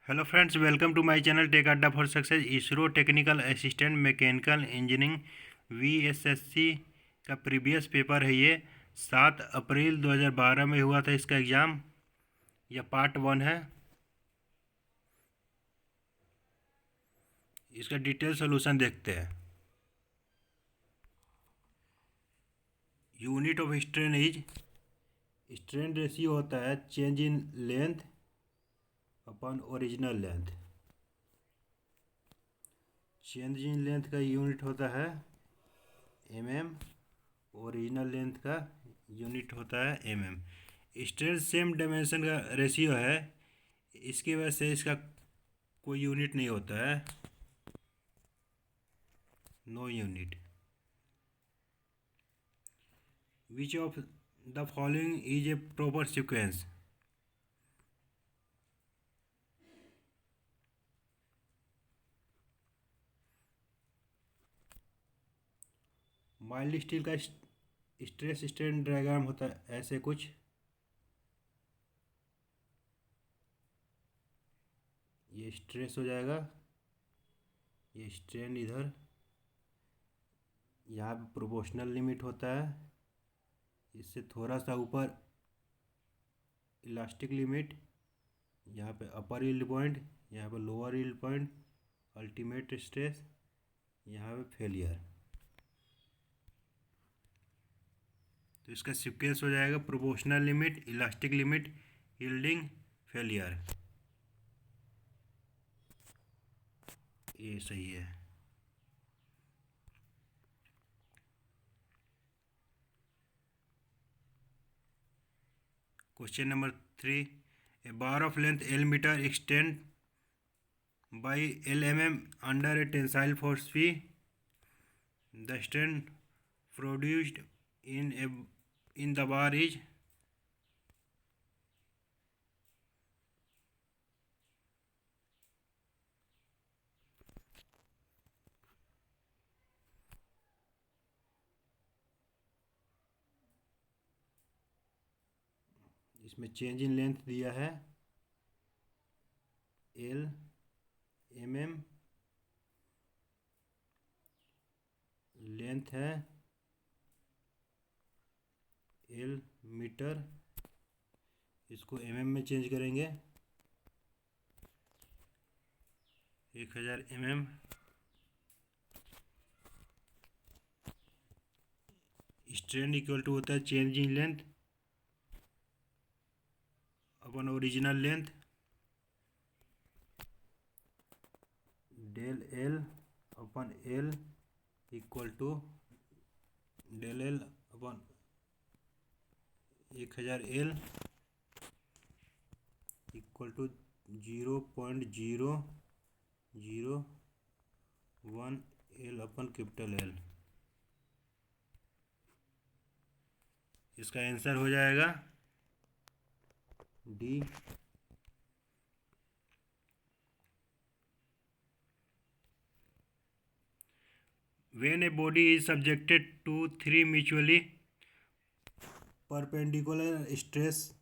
Hello friends, welcome to my channel tech Adda for success. ISRO technical assistant mechanical engineering VSSC का previous paper है। ये 7 अप्रैल 2012 में हुआ था इसका एग्ज़ाम। यह पार्ट 1 है। इसका डिटेल सोल्यूशन देखते हैं। Unit of strain is, strain ratio होता है change in length upon original length. Change in length का यूनिट होता है mm, ओरिजिनल लेंथ का यूनिट होता है mm। स्ट्रेन सेम डायमेंशन का रेशियो है, इसकी वजह से इसका कोई यूनिट नहीं होता है, no unit. Which of the following is a proper sequence? Mild steel का स्ट्रेस स्ट्रेन डायग्राम होता है ऐसे कुछ। ये स्ट्रेस हो जाएगा, ये स्ट्रेन इधर, यहाँ पे प्रोपोर्शनल लिमिट होता है, इससे थोड़ा सा ऊपर इलास्टिक लिमिट, यहाँ पे अपर यील्ड पॉइंट, यहाँ पे lower yield point, ultimate stress, यहाँ पे फेलियर। तो इसका सीक्वेंस हो जाएगा proportional limit, elastic limit, yielding, failure. ये सही है। Question number 3, a bar of length L metre extend by L mm under a tensile force P. The strain produced in the bar is, इसमें change in length दिया है L mm, length है L metre, इसको mm में change करेंगे 1000 mm। Strain equal to होता है change in length upon original length, del L upon L equal to del L upon 1000 L equal to 0.001 L upon capital L. इसका answer हो जाएगा D. When a body is subjected to 3 mutually perpendicular stress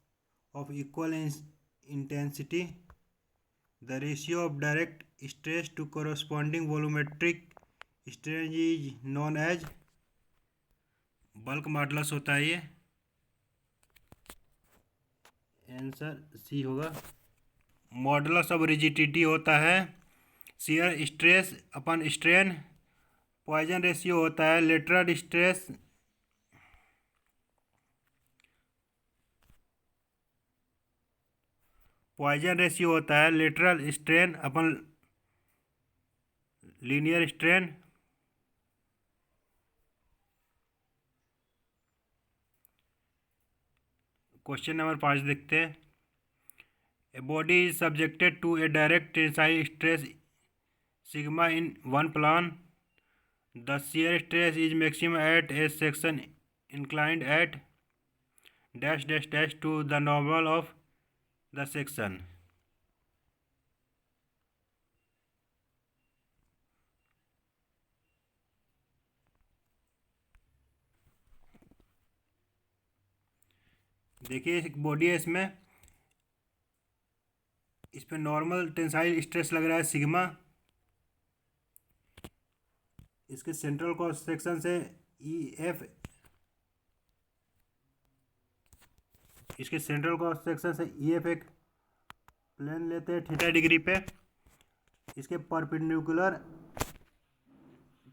of equal intensity, the ratio of direct stress to corresponding volumetric strain is known as, bulk modulus होता है ये। Answer C होगा। Modulus of rigidity होता है shear stress upon strain. Poisson ratio होता है lateral stress, Poisson ratio होता है lateral strain upon linear strain. Question number 5 देखते हैं। A body is subjected to a direct tensile stress sigma in one plane. The shear stress is maximum at a section inclined at dash dash dash to the normal of the section. देखिए एक body है, इसमें इस पर normal tensile stress लग रहा है sigma. इसके सेंट्रल क्रॉस सेक्शन से ई एफ, इसके सेंट्रल क्रॉस सेक्शन से ई एफ एक प्लेन लेते हैं थीटा डिग्री पे। इसके परपेंडिकुलर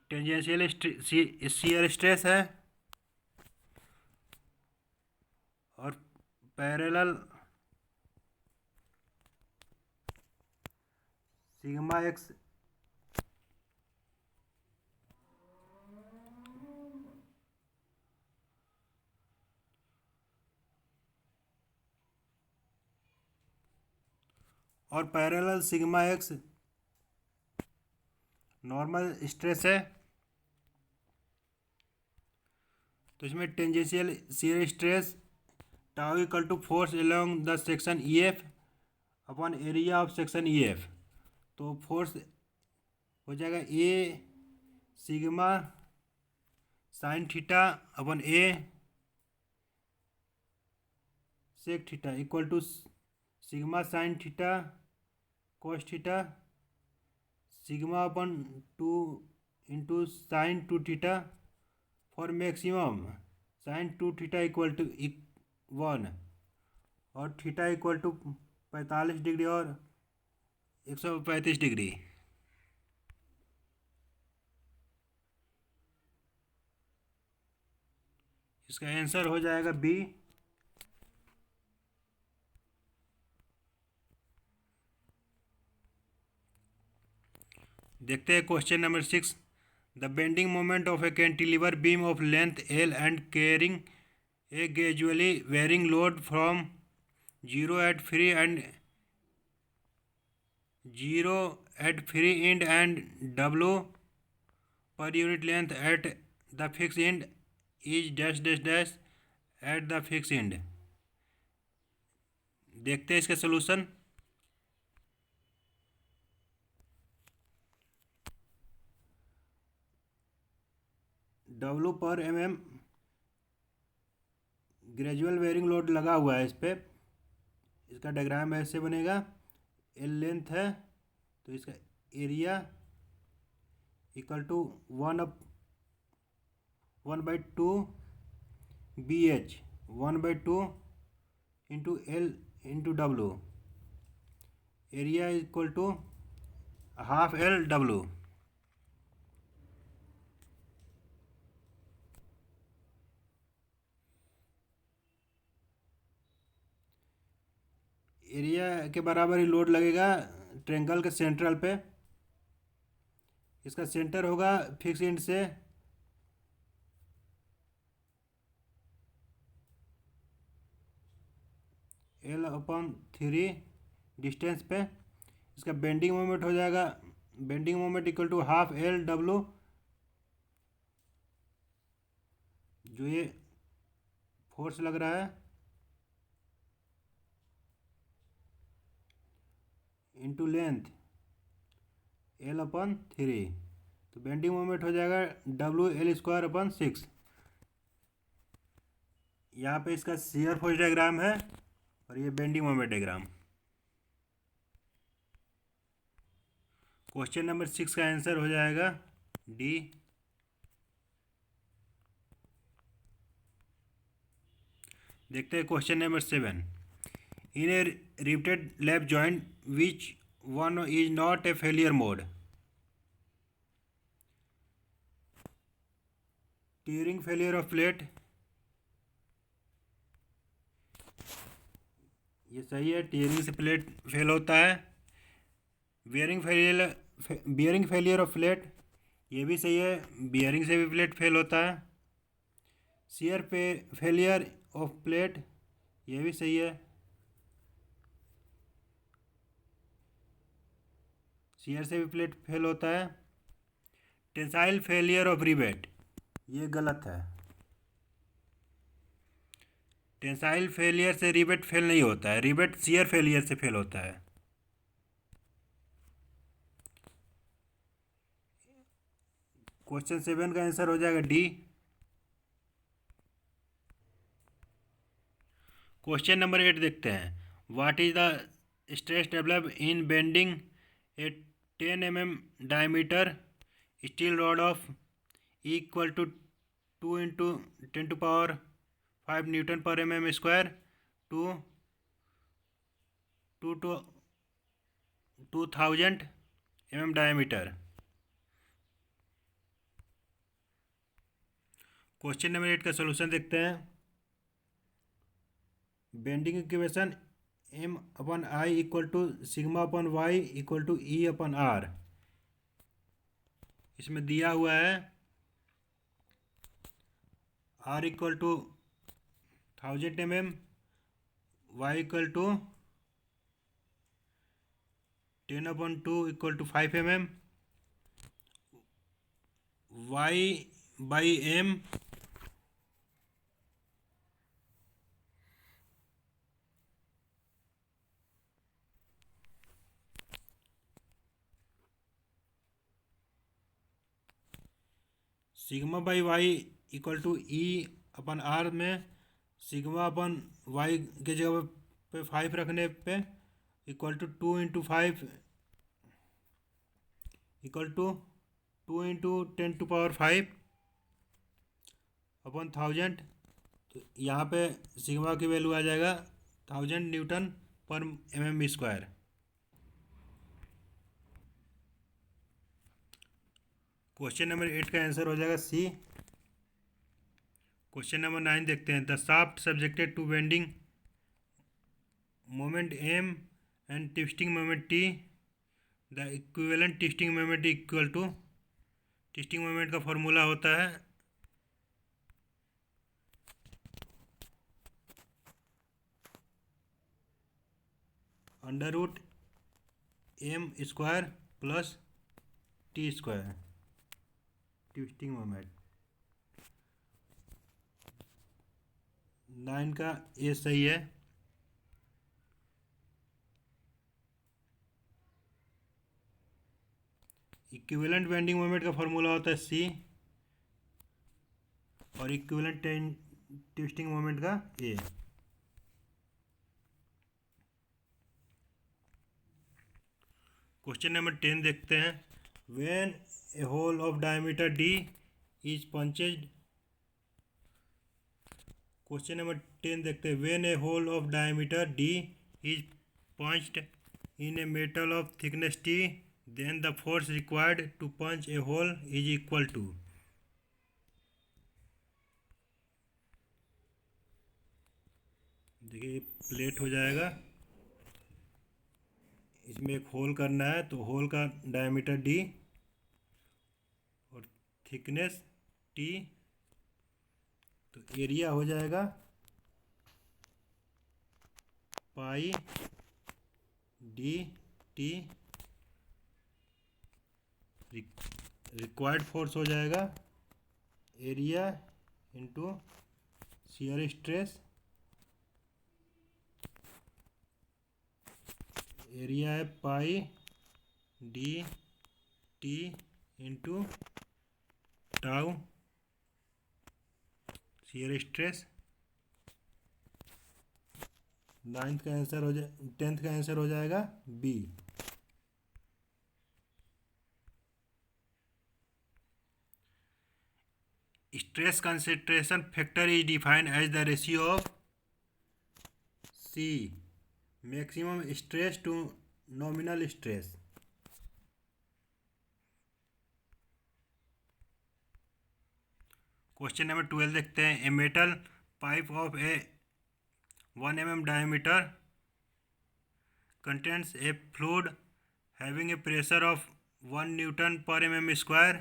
टेंजेंशियल शियर स्ट्रेस है और पैरेलल सिग्मा एक्स और parallel sigma x normal stress है। तो इसमें tangential shear stress tau equal to force along the section E F upon area of section E F. तो force हो जाएगा A sigma sine theta upon A sec theta equal to sigma sine theta cos theta sigma upon 2 into sine 2 theta for maximum sine 2 theta equal to 1 और theta equal to 45 degree और 135 degree. इसका answer हो जाएगा B. देखते हैं question number 6। The bending moment of a cantilever beam of length L and carrying a gradually varying load from 0 at free end and W per unit length at the fixed end is dash dash dash at the fixed end। देखते हैं इसका solution. W पर mm gradual varying load लगा हुआ है इस पर। इसका डायग्राम ऐसे बनेगा, एल लेंथ है तो इसका area equal to 1/2 BH 1/2 into L into W. Area equal to half L W. Area के बराबर ही लोड लगेगा ट्रायंगल के सेंट्रल पे। इसका सेंटर होगा फिक्स एंड से L/3 डिस्टेंस पे। इसका बेंडिंग मोमेंट हो जाएगा, bending moment equal to half L W, जो ये फोर्स लग रहा है, इंटू लेंथ L/3। तो बेंडिंग मोमेंट हो जाएगा WL²/6। यहाँ पे इसका शियर फोर्स डायग्राम है और ये bending moment diagram. Question number 6 का आंसर हो जाएगा डी। देखते हैं question number 7। In A riveted lap joint which one is not a failure mode? Tearing failure of plate, ये सही है, टीयरिंग से प्लेट फेल होता है। बियरिंग फेलियर ऑफ प्लेट, ये भी सही है, बियरिंग से भी प्लेट फेल होता है। शियर फेलियर ऑफ प्लेट, ये भी सही है, शियर से भी प्लेट फेल होता है। टेंसाइल फेलियर ऑफ रिवेट, ये गलत है। टेंसाइल फेलियर से रिवेट फेल नहीं होता है, रिवेट शियर फेलियर से फेल होता है। क्वेश्चन 7 का आंसर हो जाएगा डी। क्वेश्चन नंबर 8 देखते हैं। What is the stress developed in bending a 10 diameter steel rod of equal to 2 into 10 to power 5 Newton per square to 2000 diameter. Question number 8 का solution देखते हैं. Bending equation M upon I equal to sigma upon Y equal to E upon R. इसमें दिया हुआ है R equal to 1000 Y equal to 10/2 equal to 5 Y by M sigma by Y equal to E upon R में sigma upon Y के जगह पे 5 रखने पे equal to 2 into 5 equal to 2 into 10 to power 5 अपन 1000. तो यहाँ पे सिग्मा की वैल्यू आ जाएगा 1000 Newton per mm². Question number 8 का आंसर हो जाएगा सी. क्वेश्चन नंबर 9 देखते हैं. The shaft subjected to bending moment M and twisting moment T. The equivalent twisting moment equal to. Twisting moment का फॉर्मूला होता है √m² plus t². Twisting moment 9 का ए सही है. इक्विवेलेंट बेंडिंग मोमेंट का फॉर्मूला होता है सी और इक्विवेलेंट ट्विस्टिंग मोमेंट का ए. क्वेश्चन नंबर 10 देखते हैं. When a hole of diameter d is punched. Question number 10 देखते हैं. When a hole of diameter d is punched in a metal of thickness t, then the force required to punch a hole is equal to. देखिए plate हो जाएगा, इसमें एक whole करना है तो होल का डायमीटर डी और थिकनेस टी, तो एरिया हो जाएगा pi d t. Required force हो जाएगा area into shear stress. Area है pi d t into tau shear stress. 9th का आंसर हो जाए 10th का आंसर हो जाएगा B. Stress concentration factor is defined as the ratio of C maximum stress to nominal stress. Question number 12 देखते हैं. A metal pipe of a 1 mm diameter contains a fluid having a pressure of 1 Newton per mm².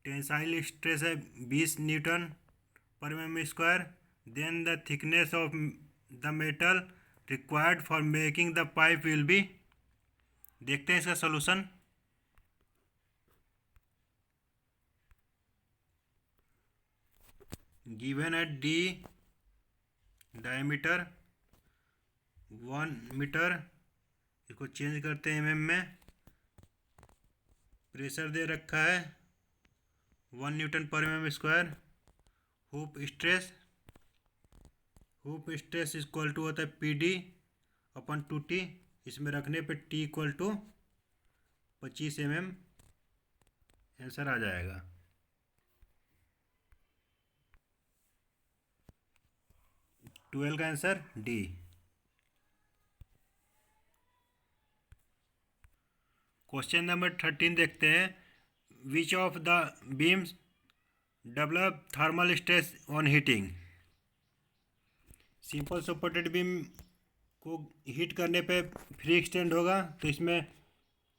Tensile stress है 20 newton per mm². Then the thickness of the metal required for making the pipe will be. देखते हैं इसका सोल्यूशन. Given at D diameter 1 metre, इसको change करते हैं mm में. Pressure दे रखा है 1 Newton per mm². Hoop stress equal to होता है PD अपन 2t, इसमें रखने पे t equal to 25 mm answer आ जाएगा। ट्वेल्व का आंसर डी। क्वेश्चन नंबर 13 देखते हैं। विच of the beams develop thermal stress on heating. Simple supported beam को हीट करने पे फ्री एक्सटेंड होगा, तो इसमें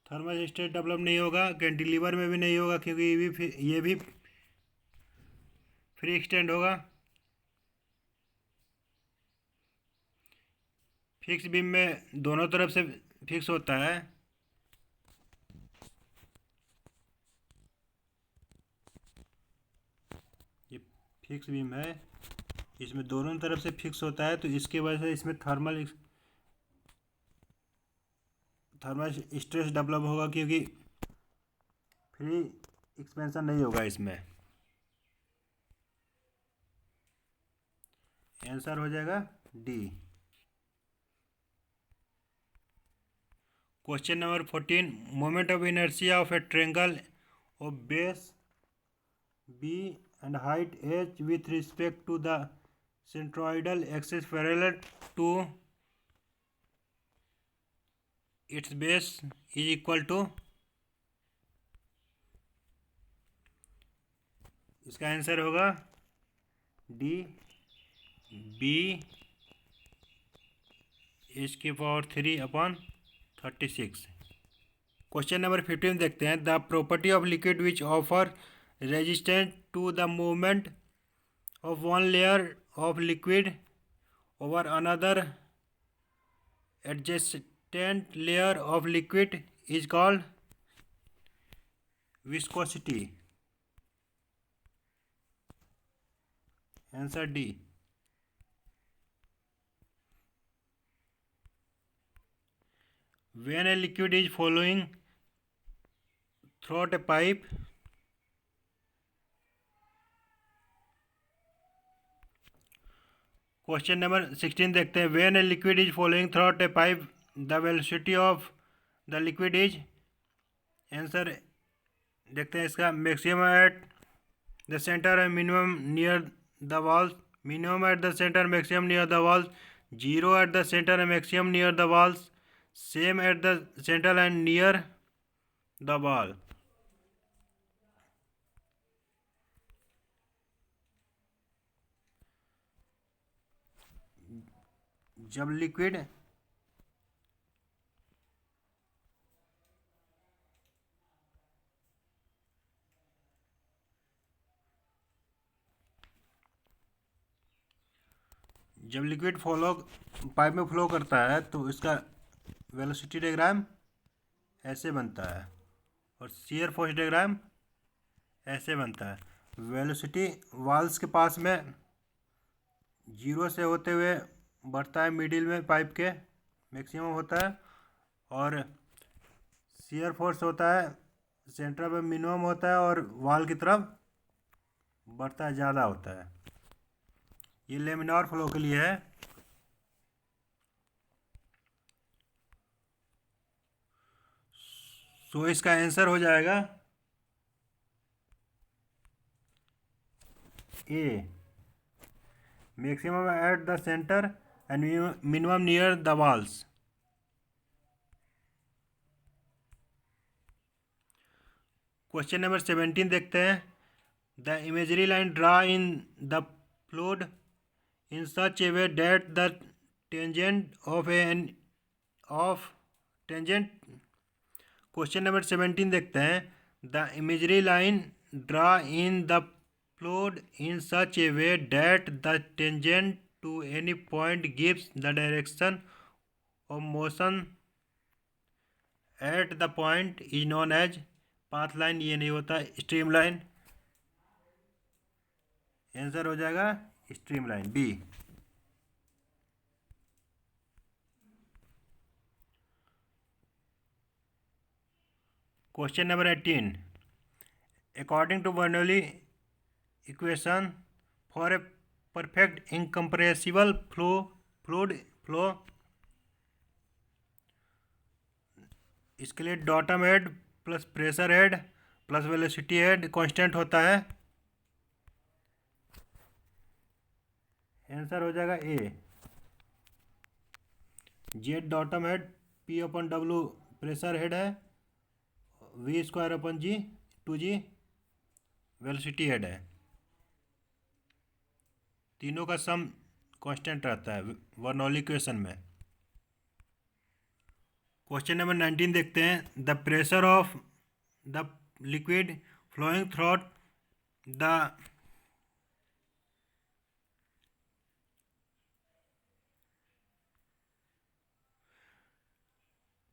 थर्मल स्ट्रेस डेवलप नहीं होगा। कैंटिलीवर में भी नहीं होगा, क्योंकि ये भी फ्री एक्सटेंड होगा। फिक्स बीम में दोनों तरफ से फिक्स होता है। ये फिक्स बीम है, इसमें दोनों तरफ से फिक्स होता है, तो इसके वजह से इसमें थर्मल स्ट्रेस डेवलप होगा, क्योंकि फ्री एक्सपेंशन नहीं होगा इसमें। आंसर हो जाएगा D. Question number 14। Moment of inertia of a triangle of base B and height h with respect to the centroidal axis parallel to its base is equal to। इसका answer होगा D, B H की power 3/36। Question number 15 देखते हैं। The property of liquid which offer resistance to the movement of one layer of liquid over another adjacent layer of liquid is called viscosity। Answer D। When a liquid is flowing through a pipe, question number 16 देखते हैं। When a liquid is flowing through a pipe the velocity of the liquid is. Answer देखते हैं इसका। Maximum at the centre and minimum near the walls. Minimum at the centre, maximum near the walls. Zero at the centre and maximum near the walls. Same at the centre and near the wall. जब liquid flow pipe में flow करता है, तो इसका velocity diagram ऐसे बनता है, और शियर फोर्स डायग्राम ऐसे बनता है। वेलोसिटी वाल्स के पास में जीरो से होते हुए बढ़ता है, मिडिल में पाइप के मैक्सिमम होता है, और शियर फोर्स होता है सेंटर में मिनिमम होता है, और वाल की तरफ बढ़ता है, ज़्यादा होता है। ये लेमिनार फ्लो के लिए है। तो इसका आंसर हो जाएगा A, maximum at the centre and minimum near the walls. Question number 17 देखते हैं। The imagery line draw in the fluid in such a way that the tangent of tangent। Question number 17 देखते हैं। The imagery line draw in the fluid in such a way that the tangent to any point gives the direction of motion at the point is known as path line। ये नहीं होता, stream line. Answer हो जाएगा streamline, B. Question number 18। According to Bernoulli equation for a perfect incompressible fluid flow इसके लिए datum head plus pressure head plus velocity head constant होता है। Answer हो जाएगा A. Z datum head, P upon W pressure head है, V square upon G 2g velocity head है। तीनों का सम कांस्टेंट रहता है बर्नौली इक्वेशन में। क्वेश्चन नंबर 19 देखते हैं। The pressure of the liquid flowing through the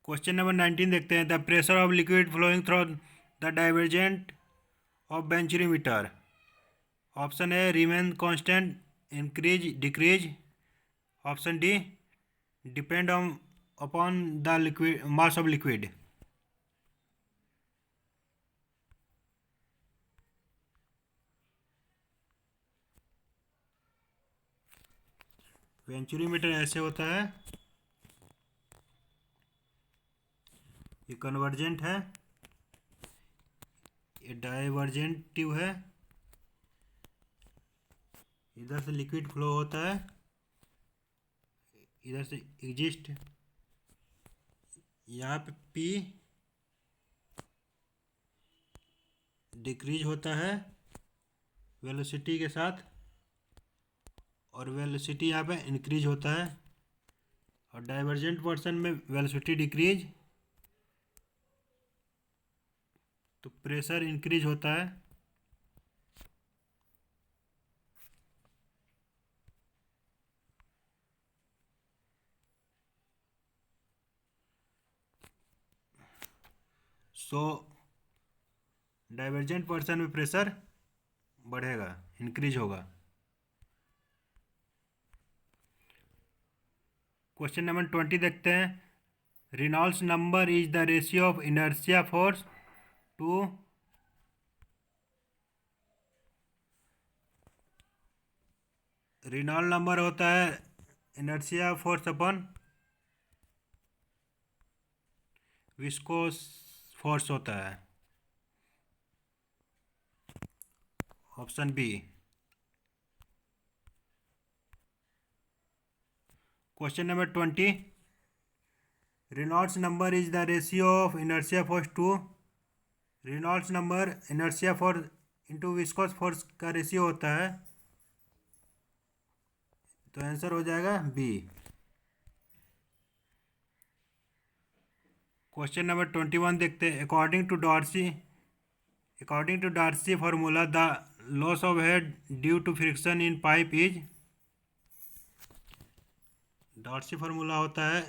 question number 19 देखते हैं। The pressure of liquid flowing through the divergent of venturimeter. Option A remain constant, increase decrease. Option D depend on upon the liquid mass of liquid. Venturimeter ऐसे होता है, ये convergent है, ये डाइवर्जेंटिव है। इधर से लिक्विड फ्लो होता है, इधर से एग्जिस्ट। यहाँ पे पी डिक्रीज होता है वेलोसिटी के साथ, और वेलोसिटी यहाँ पे इंक्रीज होता है। और डाइवर्जेंट पोर्शन में वेलोसिटी डिक्रीज तो प्रेशर इंक्रीज होता है। सो डाइवर्जेंट पोर्शन में प्रेशर बढ़ेगा, इंक्रीज होगा। क्वेश्चन नंबर 20 देखते हैं। Reynolds number is the ratio of inertia force to Reynold number होता है inertia force upon viscous force होता है। Option B. Question number 20। Reynolds number is the ratio of inertia force to Reynolds number inertia force into viscous force का ratio होता है, तो answer हो जाएगा बी। क्वेश्चन नंबर 21 देखते हैं। According to Darcy formula the loss of head due to friction in pipe is. Darcy formula होता है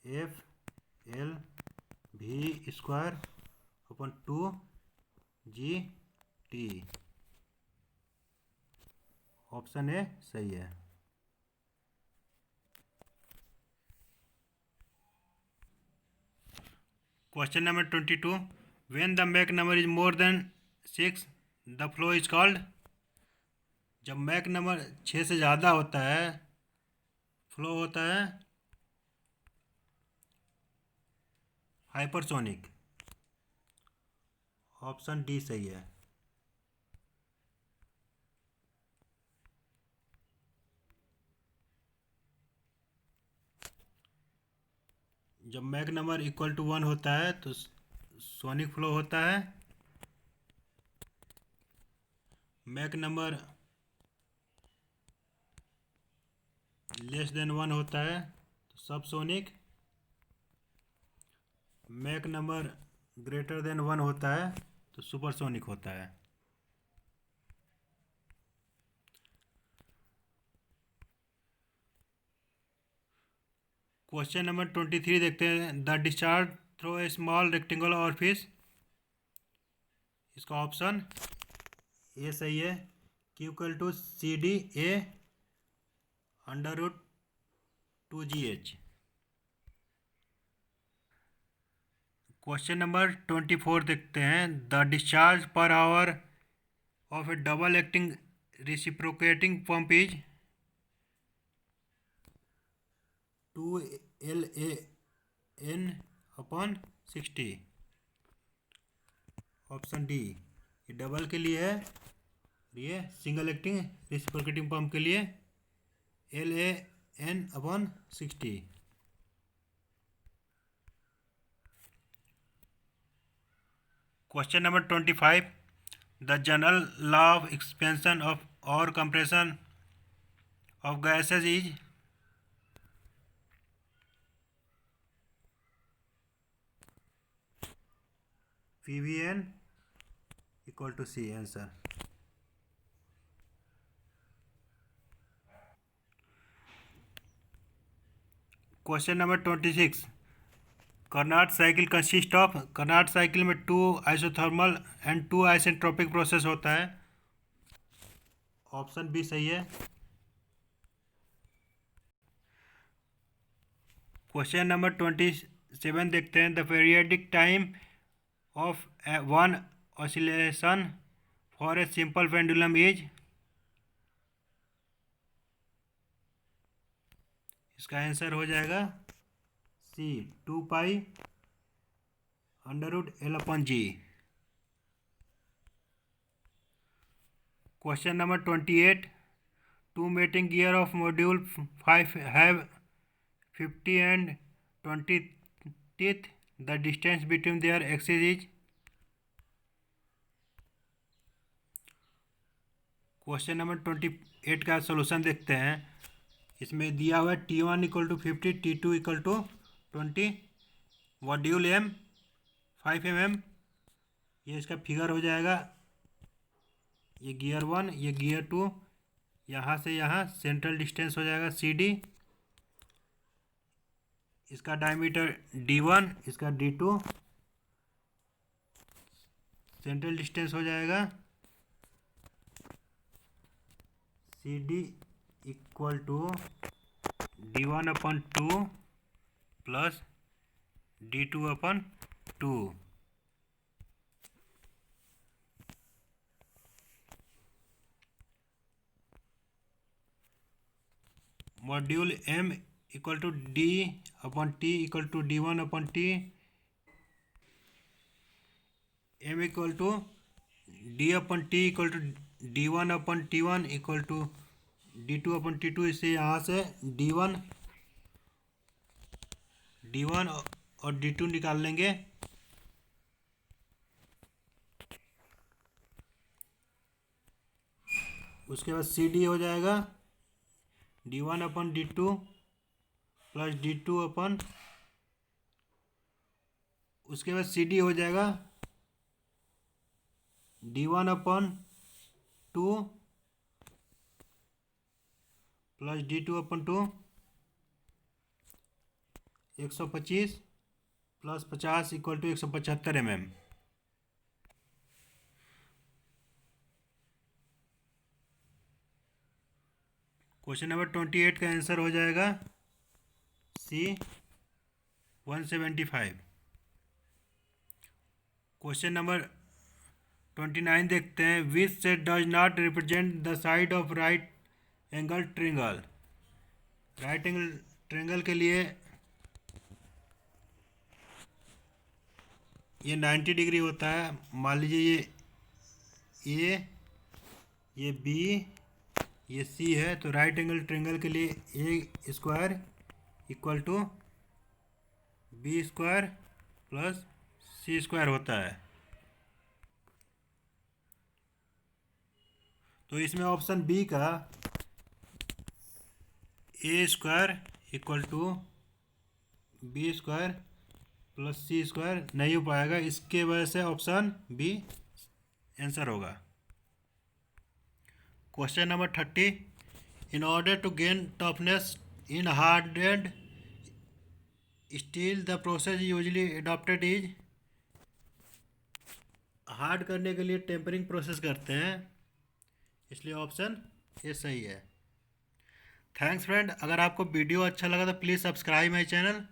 एफ एल भी square upon 2g T. Option A सही है। Question number 22। When the Mach number is more than 6 the flow is called. जब Mach number 6 से ज़्यादा होता है, फ्लो होता है हाइपरसोनिक। ऑप्शन डी सही है। जब मैक नंबर इक्वल टू 1 होता है तो सोनिक फ्लो होता है। मैक नंबर लेस देन 1 होता है तो सब sonic. Mach number greater than 1 होता है तो सुपरसोनिक होता है। क्वेश्चन नंबर 23 देखते हैं। The discharge through a small rectangular orifice. इसका ऑप्शन ए सही है। Q equal to C D A under root 2GH। Question number 24 देखते हैं। The discharge per hour of a double acting reciprocating pump is. 2LAN/60। Option D, ये double के लिए है, ये सिंगल एक्टिंग रेसिप्रोकेटिंग पंप के लिए LAN/60। Question number 25, the general law of expansion of और compression of gases is. PVN = C answer. Question number 26, Carnot cycle consist of. Carnot cycle में 2 isothermal and 2 isentropic process होता है। Option B सही है। Question number 27 देखते हैं, the periodic time of one oscillation for a simple pendulum is. इसका answer हो जाएगा C, 2π√L/G। Question number 28, two mating gear of module 5 have 50 and 20 teeth, the distance between their axis is। Question number 28 का solution देखते हैं। इसमें दिया हुआ है T1 = 50, T2 = 20, module M 5 mm। ये इसका फिगर हो जाएगा, ये गियर 1, ये गियर 2, यहाँ से यहाँ सेंट्रल डिस्टेंस हो जाएगा CD, इसका डायमीटर D1, इसका D2, सेंट्रल डिस्टेंस हो जाएगा CD = D1/2 plus D2/2। Module M = D/T = D1/T। M = D/T = D1/T1 = D2/T2। इससे यहाँ से D1 और D2 निकाल लेंगे। उसके बाद CD हो जाएगा D1/D2 प्लस D2 उसके बाद CD हो जाएगा D1/2 plus D2/2, 125 plus 50 = 175 mm। Question number 28 का आंसर हो जाएगा C, 175। क्वेश्चन नंबर 29 देखते हैं, which set does not represent the side of right angle triangle. Right angle triangle के लिए ये 90 डिग्री होता है। मान लीजिए ये A, ये B, ये C है, तो राइट एंगल ट्रायंगल के लिए A² = B² प्लस C² होता है। तो इसमें ऑप्शन बी का A² = B² प्लस C² नहीं हो पाएगा, इसके वजह से ऑप्शन बी आंसर होगा। Question number 30, in order to gain toughness in hardened steel the process usually adopted is. Hard करने के लिए टेम्परिंग प्रोसेस करते हैं, इसलिए ऑप्शन ए सही है। थैंक्स फ्रेंड, अगर आपको वीडियो अच्छा लगा तो प्लीज़ सब्सक्राइब माई चैनल।